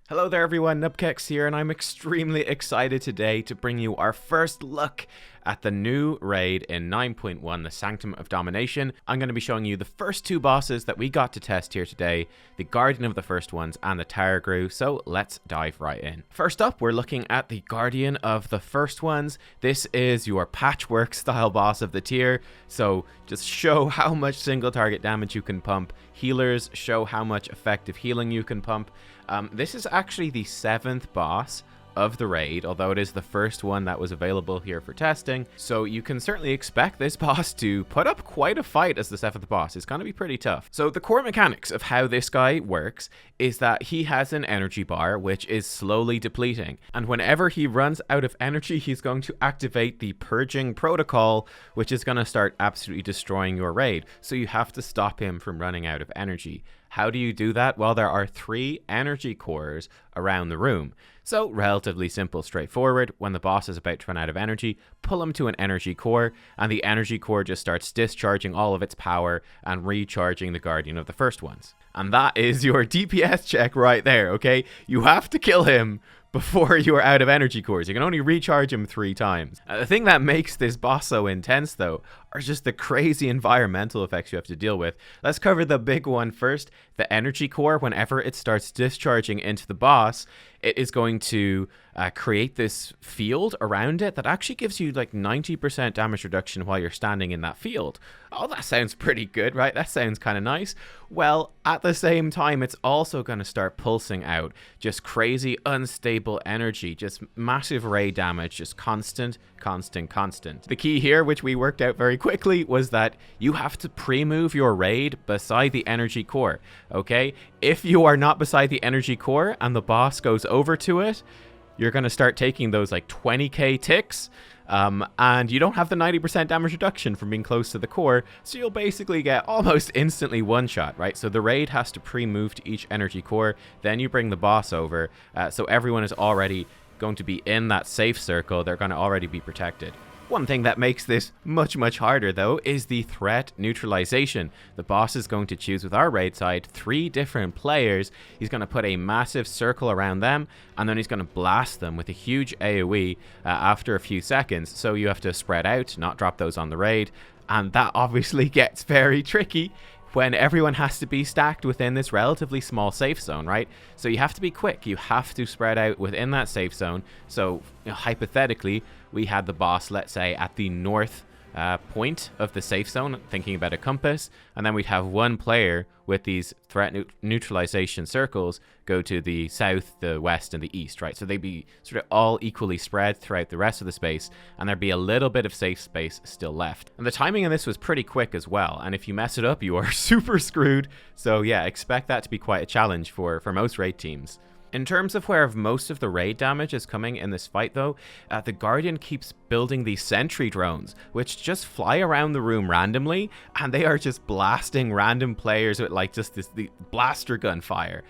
Hello there everyone, Nubkeks here, and I'm extremely excited today to bring you our first look at the new raid in 9.1, the Sanctum of Domination. I'm going to be showing you the first two bosses that we got to test here today, the Guardian of the First Ones and the Tarragrue, so let's dive right in. First up, we're looking at the Guardian of the First Ones. This is your patchwork style boss of the tier, so just show how much single target damage you can pump. Healers show how much effective healing you can pump. This is actually the 7th boss of the raid, although it is the first one that was available here for testing. So you can certainly expect this boss to put up quite a fight as the 7th boss. It's going to be pretty tough. So the core mechanics of how this guy works is that he has an energy bar which is slowly depleting. And whenever he runs out of energy, he's going to activate the purging protocol, which is going to start absolutely destroying your raid. So you have to stop him from running out of energy. How do you do that? Well, there are 3 energy cores around the room. So relatively simple, straightforward. When the boss is about to run out of energy, pull him to an energy core, and the energy core just starts discharging all of its power and recharging the Guardian of the First Ones. And that is your DPS check right there, okay? You have to kill him before you are out of energy cores. You can only recharge him 3 times. The thing that makes this boss so intense, though, are just the crazy environmental effects you have to deal with. Let's cover the big one first. The energy core, whenever it starts discharging into the boss, it is going to create this field around it that actually gives you like 90% damage reduction while you're standing in that field. Oh, that sounds pretty good, right? That sounds kind of nice. Well, at the same time, it's also going to start pulsing out just crazy, unstable energy, just massive ray damage, just constant. The key here, which we worked out very quickly, was that you have to pre-move your raid beside the energy core, okay? If you are not beside the energy core and the boss goes over to it, you're going to start taking those like 20k ticks, and you don't have the 90% damage reduction from being close to the core, so you'll basically get almost instantly one-shot, right? So the raid has to pre-move to each energy core, then you bring the boss over, so everyone is already going to be in that safe circle. They're going to already be protected. One thing that makes this much harder, though, is the threat neutralization. The boss is going to choose, with our raid side, 3 different players. He's going to put a massive circle around them, and then he's going to blast them with a huge AoE after a few seconds. So you have to spread out, not drop those on the raid, and that obviously gets very tricky when everyone has to be stacked within this relatively small safe zone, right? So you have to be quick. You have to spread out within that safe zone. So hypothetically, we had the boss, let's say, at the north point of the safe zone, thinking about a compass, and then we'd have one player with these threat neutralization circles go to the south, the west, and the east, right? So they'd be sort of all equally spread throughout the rest of the space, and there'd be a little bit of safe space still left. And the timing on this was pretty quick as well, and if you mess it up, you are super screwed. So yeah, expect that to be quite a challenge for most raid teams. In terms of where most of the raid damage is coming in this fight, though, the Guardian keeps building these sentry drones, which just fly around the room randomly, and they are just blasting random players with like just the blaster gun fire.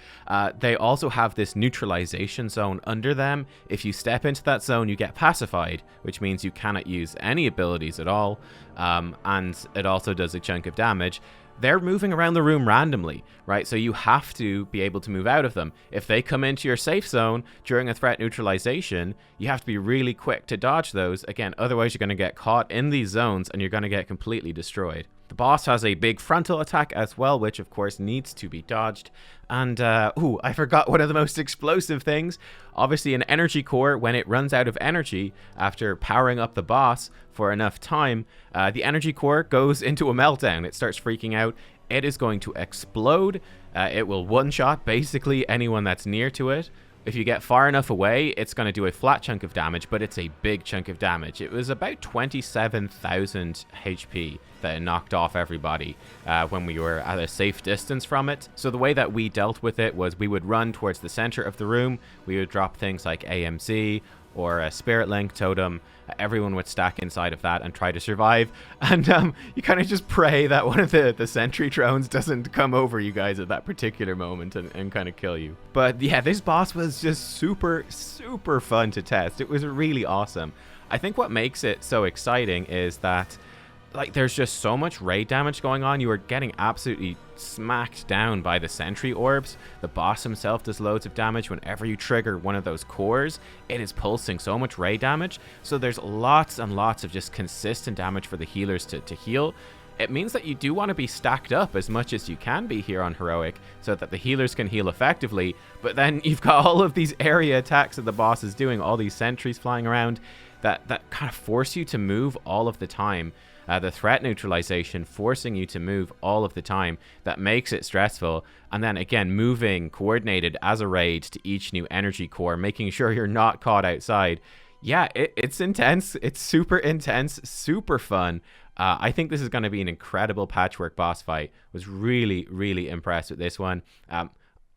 They also have this neutralization zone under them. If you step into that zone, you get pacified, which means you cannot use any abilities at all, and it also does a chunk of damage. They're moving around the room randomly, right? So you have to be able to move out of them. If they come into your safe zone during a threat neutralization, you have to be really quick to dodge those. Again, otherwise you're going to get caught in these zones and you're going to get completely destroyed. The boss has a big frontal attack as well, which of course needs to be dodged. And, I forgot one of the most explosive things. Obviously an energy core, when it runs out of energy after powering up the boss for enough time, the energy core goes into a meltdown. It starts freaking out. It is going to explode. It will one-shot basically anyone that's near to it. If you get far enough away, it's going to do a flat chunk of damage, but it's a big chunk of damage. It was about 27,000 HP that it knocked off everybody when we were at a safe distance from it. So the way that we dealt with it was we would run towards the center of the room. We would drop things like AMC or a Spirit Link totem. Everyone would stack inside of that and try to survive. And you kind of just pray that one of the sentry drones doesn't come over you guys at that particular moment and kind of kill you. But yeah, this boss was just super fun to test. It was really awesome. I think what makes it so exciting is that like, there's just so much raid damage going on. You are getting absolutely smacked down by the sentry orbs. The boss himself does loads of damage. Whenever you trigger one of those cores, it is pulsing so much raid damage. So there's lots and lots of just consistent damage for the healers to heal. It means that you do want to be stacked up as much as you can be here on Heroic so that the healers can heal effectively. But then you've got all of these area attacks that the boss is doing, all these sentries flying around that kind of force you to move all of the time. The threat neutralization forcing you to move all of the time, that makes it stressful. And then again, moving coordinated as a raid to each new energy core, making sure you're not caught outside. Yeah, it's intense. It's super intense, super fun. I think this is going to be an incredible patchwork boss fight. Was really, really impressed with this one.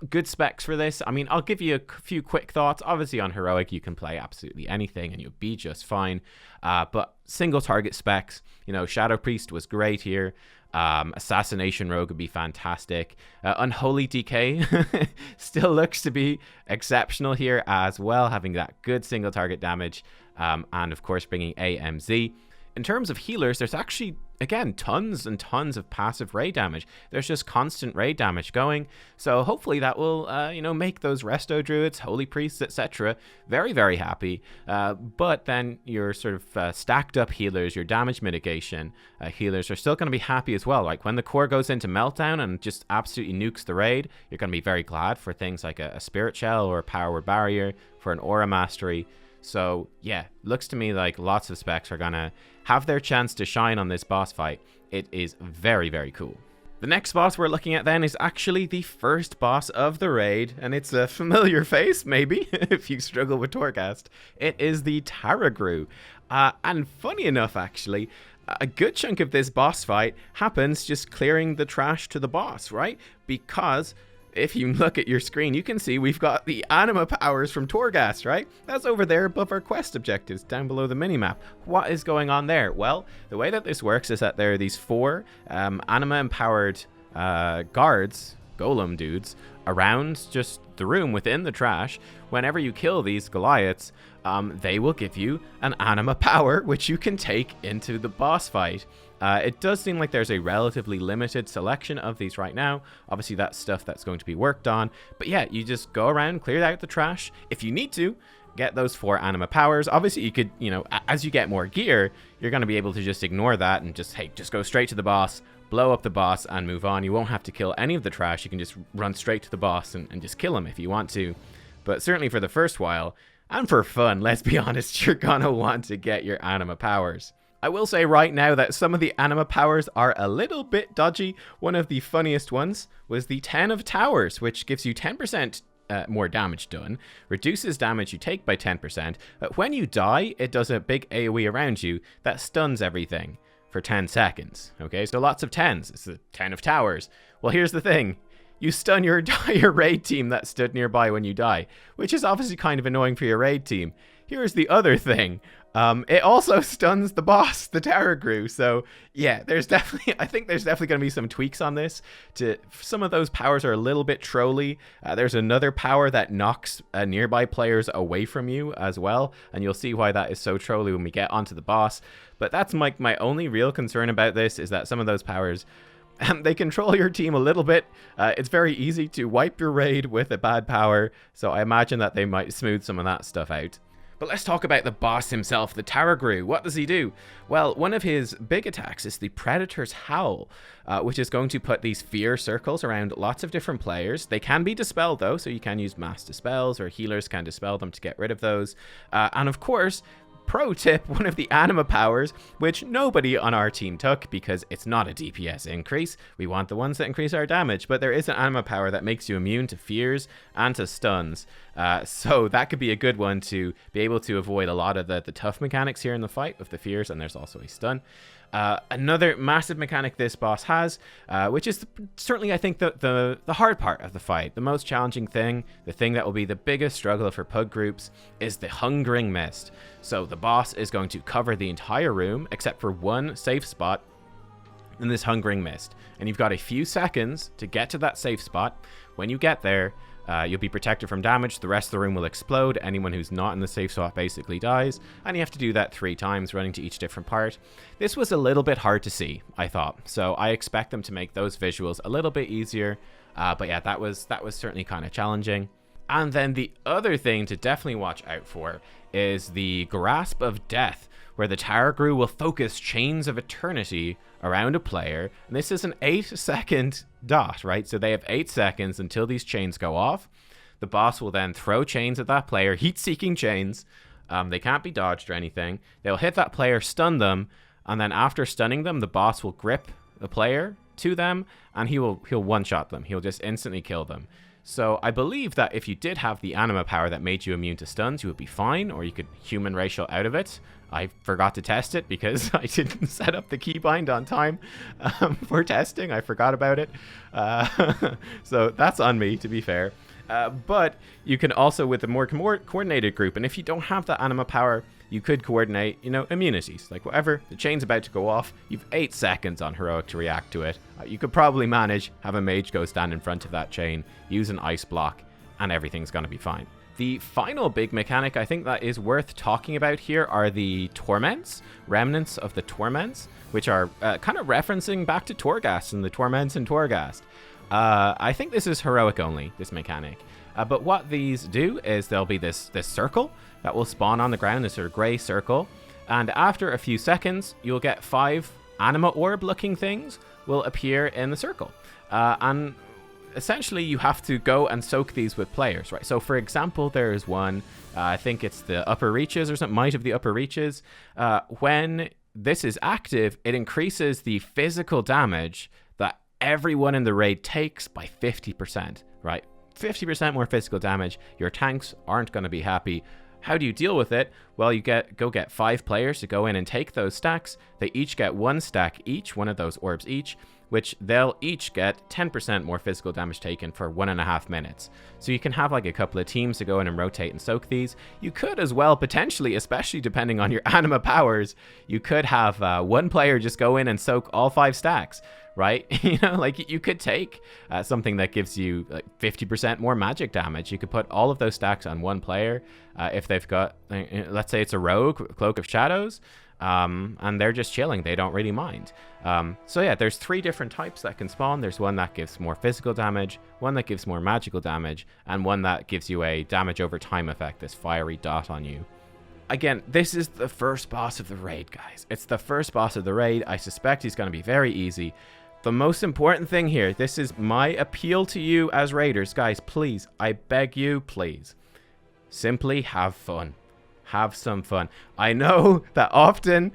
Good specs for this. I mean, I'll give you a few quick thoughts. Obviously on Heroic, you can play absolutely anything and you'll be just fine. But single target specs, you know, Shadow Priest was great here. Assassination Rogue would be fantastic. Unholy DK still looks to be exceptional here as well, having that good single target damage. And of course, bringing AMZ. In terms of healers, there's actually, again, tons and tons of passive raid damage. There's just constant raid damage going. So hopefully that will, you know, make those resto druids, holy priests, etc. very, very happy. But then your sort of stacked up healers, your damage mitigation healers are still going to be happy as well. Like when the core goes into meltdown and just absolutely nukes the raid, you're going to be very glad for things like a spirit shell or a power barrier, for an aura mastery. So yeah, looks to me like lots of specs are gonna have their chance to shine on this boss fight. It is very, very cool. The next boss we're looking at then is actually the first boss of the raid, and it's a familiar face, maybe, if you struggle with Torghast. It is the Tarragrue. And funny enough, actually, a good chunk of this boss fight happens just clearing the trash to the boss, right? Because if you look at your screen, you can see we've got the anima powers from Torghast, right? That's over there above our quest objectives, down below the minimap. What is going on there? Well, the way that this works is that there are these 4 anima-empowered guards, golem dudes, around just the room within the trash. Whenever you kill these Goliaths, they will give you an anima power, which you can take into the boss fight. It does seem like there's a relatively limited selection of these right now. Obviously, that's stuff that's going to be worked on. But yeah, you just go around, clear out the trash. If you need to, get those 4 anima powers. Obviously, you could, you know, as you get more gear, you're going to be able to just ignore that and just, hey, just go straight to the boss, blow up the boss, and move on. You won't have to kill any of the trash. You can just run straight to the boss and just kill him if you want to. But certainly for the first while, and for fun, let's be honest, you're going to want to get your anima powers. I will say right now that some of the anima powers are a little bit dodgy. One of the funniest ones was the 10 of Towers, which gives you 10% more damage done, reduces damage you take by 10%, but when you die, it does a big AoE around you that stuns everything for 10 seconds. Okay, so lots of 10s. It's the 10 of Towers. Well, here's the thing. You stun your entire raid team that stood nearby when you die, which is obviously kind of annoying for your raid team. Here's the other thing. It also stuns the boss, the Tarragrue. So yeah, I think there's definitely going to be some tweaks on this. Some of those powers are a little bit trolly. There's another power that knocks nearby players away from you as well, and you'll see why that is so trolly when we get onto the boss. But that's my only real concern about this, is that some of those powers, they control your team a little bit. It's very easy to wipe your raid with a bad power, so I imagine that they might smooth some of that stuff out. But let's talk about the boss himself, the Tarragrue. What does he do? Well, one of his big attacks is the Predator's Howl, which is going to put these fear circles around lots of different players. They can be dispelled though, so you can use mass dispels, or healers can dispel them to get rid of those. And of course, pro tip, one of the anima powers, which nobody on our team took because it's not a DPS increase. We want the ones that increase our damage, but there is an anima power that makes you immune to fears and to stuns. So that could be a good one to be able to avoid a lot of the tough mechanics here in the fight with the fears, and there's also a stun. Another massive mechanic this boss has, which is certainly, I think, the hard part of the fight. The most challenging thing, the thing that will be the biggest struggle for pug groups, is the Hungering Mist. So the boss is going to cover the entire room, except for one safe spot in this Hungering Mist. And you've got a few seconds to get to that safe spot. When you get there, You'll be protected from damage. The rest of the room will explode. Anyone who's not in the safe spot basically dies. And you have to do that 3 times, running to each different part. This was a little bit hard to see, I thought. So I expect them to make those visuals a little bit easier. But yeah, that was certainly kind of challenging. And then the other thing to definitely watch out for is the Grasp of Death, where the Tarragrue will focus chains of eternity around a player. And this is an 8-second dot, right? So they have 8 seconds until these chains go off. The boss will then throw chains at that player, heat-seeking chains. They can't be dodged or anything. They'll hit that player, stun them, and then after stunning them, the boss will grip the player to them, and he'll one-shot them. He'll just instantly kill them. So I believe that if you did have the anima power that made you immune to stuns, you would be fine, or you could human racial out of it. I forgot to test it because I didn't set up the keybind on time for testing. I forgot about it. So that's on me, to be fair. But you can also, with a more coordinated group, and if you don't have that anima power, you could coordinate, immunities. Like whatever, the chain's about to go off, you've 8 seconds on Heroic to react to it. You could probably manage, have a mage go stand in front of that chain, use an ice block, and everything's going to be fine. The final big mechanic I think that is worth talking about here are the Torments, remnants of the Torments, which are kind of referencing back to Torghast and the Torments in Torghast. I think this is Heroic only, this mechanic. But what these do is there'll be this circle that will spawn on the ground, this sort of grey circle. And after a few seconds, you'll get 5 anima orb looking things will appear in the circle. And essentially you have to go and soak these with players, right? So for example, there is one, I think it's the upper reaches or something, Might of the Upper Reaches. When this is active, it increases the physical damage that everyone in the raid takes by 50%, right? 50% more physical damage. Your tanks aren't going to be happy. How do you deal with it? Well, you go get 5 players to go in and take those stacks. They each get 1 stack each, one of those orbs each, which they'll each get 10% more physical damage taken for 1.5 minutes. So you can have like a couple of teams to go in and rotate and soak these. You could as well, potentially, especially depending on your anima powers, you could have one player just go in and soak all 5 stacks, right? Like you could take something that gives you like 50% more magic damage. You could put all of those stacks on one player if they've got, let's say it's a rogue, Cloak of Shadows, and they're just chilling. They don't really mind. So yeah, there's 3 different types that can spawn. There's one that gives more physical damage, one that gives more magical damage, and one that gives you a damage over time effect, this fiery dot on you. Again, this is the first boss of the raid, guys. It's the first boss of the raid. I suspect he's going to be very easy. The most important thing here, this is my appeal to you as raiders. Guys, please, I beg you, please, simply have fun. Have some fun. I know that often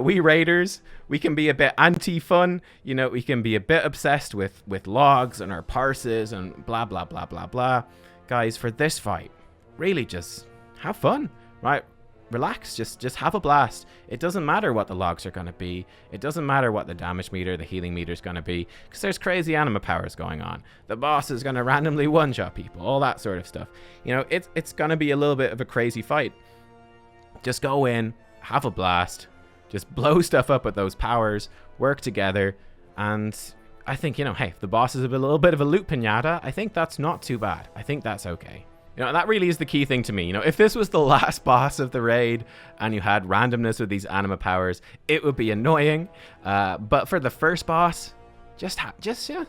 we raiders, we can be a bit anti-fun. We can be a bit obsessed with logs and our parses and blah, blah, blah, blah, blah. Guys, for this fight, really just have fun, right? Relax, just have a blast. It doesn't matter what the logs are going to be. It doesn't matter what the damage meter, the healing meter is going to be, because there's crazy anima powers going on. The boss is going to randomly one-shot people, all that sort of stuff. It's going to be a little bit of a crazy fight. Just go in, have a blast, just blow stuff up with those powers, work together, and I think, hey, if the boss is a little bit of a loot pinata, I think that's not too bad. I think that's okay. That really is the key thing to me. If this was the last boss of the raid and you had randomness with these anima powers, it would be annoying. But for the first boss, just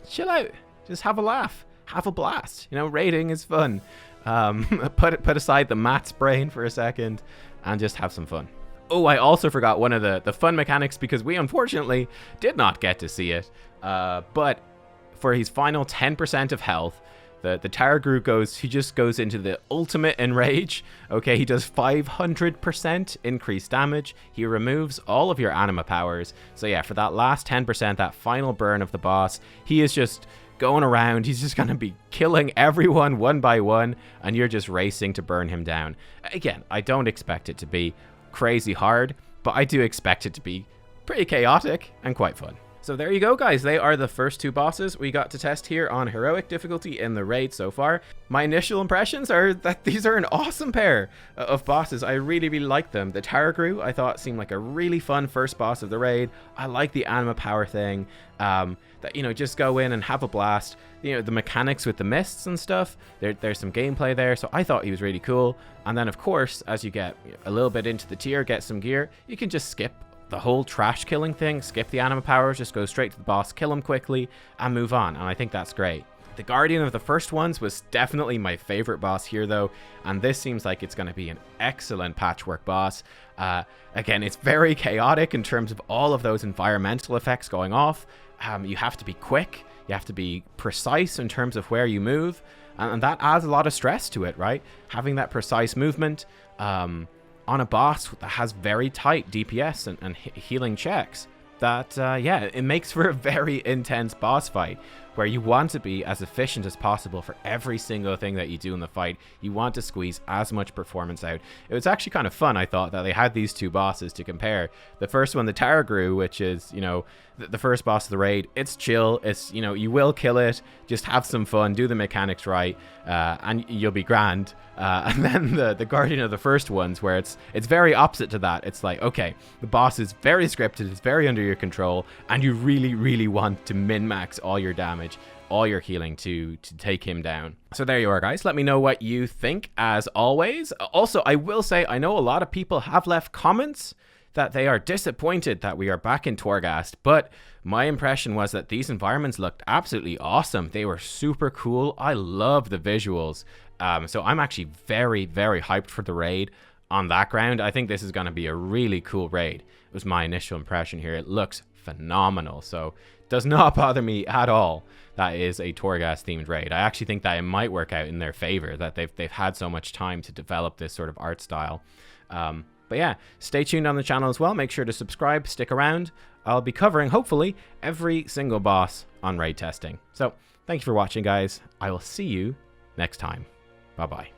chill out. Just have a laugh. Have a blast. Raiding is fun. Put aside the Matt's brain for a second and just have some fun. Oh, I also forgot one of the fun mechanics because we unfortunately did not get to see it. But for his final 10% of health, the Tarragrue just goes into the ultimate enrage. Okay, he does 500% increased damage. He removes all of your anima powers. So yeah, for that last 10%, that final burn of the boss, he is just going around. He's just going to be killing everyone one by one, and you're just racing to burn him down. Again, I don't expect it to be crazy hard, but I do expect it to be pretty chaotic and quite fun. So there you go, guys. They are the first 2 bosses we got to test here on heroic difficulty in the raid so far. My initial impressions are that these are an awesome pair of bosses. I really, really like them. The Tarragrue, I thought, seemed like a really fun first boss of the raid. I like the anima power thing. That, you know, just go in and have a blast. You know, the mechanics with the mists and stuff, there's some gameplay there, so I thought he was really cool. And then, of course, as you get a little bit into the tier, get some gear, you can just skip the whole trash killing thing, skip the anima powers, just go straight to the boss, kill him quickly, and move on. And I think that's great. The Guardian of the first ones was definitely my favorite boss here, though, and this seems like it's going to be an excellent patchwork boss. Again, it's very chaotic in terms of all of those environmental effects going off. You have to be quick, you have to be precise in terms of where you move, and that adds a lot of stress to it, right? Having that precise movement on a boss that has very tight DPS and healing checks, that, yeah, it makes for a very intense boss fight where you want to be as efficient as possible for every single thing that you do in the fight. You want to squeeze as much performance out. It was actually kind of fun, I thought, that they had these 2 bosses to compare. The first one, the Tarragrue, which is, you know, the first boss of the raid. It's chill. It's, you know, you will kill it. Just have some fun, do the mechanics right, and you'll be grand. And then the Guardian of the first ones, where it's very opposite to that. It's like, okay, the boss is very scripted, it's very under your control, and you really, really want to min-max all your damage, all your healing to take him down. So there you are, guys. Let me know what you think, as always. Also, I will say, I know a lot of people have left comments that they are disappointed that we are back in Torghast, but my impression was that these environments looked absolutely awesome. They were super cool. I love the visuals. So I'm actually very, very hyped for the raid on that ground. I think this is going to be a really cool raid. It was my initial impression here. It looks phenomenal. So it does not bother me at all that is a Torghast themed raid. I actually think that it might work out in their favor, that they've had so much time to develop this sort of art style. But yeah, stay tuned on the channel as well. Make sure to subscribe, stick around. I'll be covering, hopefully, every single boss on raid testing. So thank you for watching, guys. I will see you next time. Bye-bye.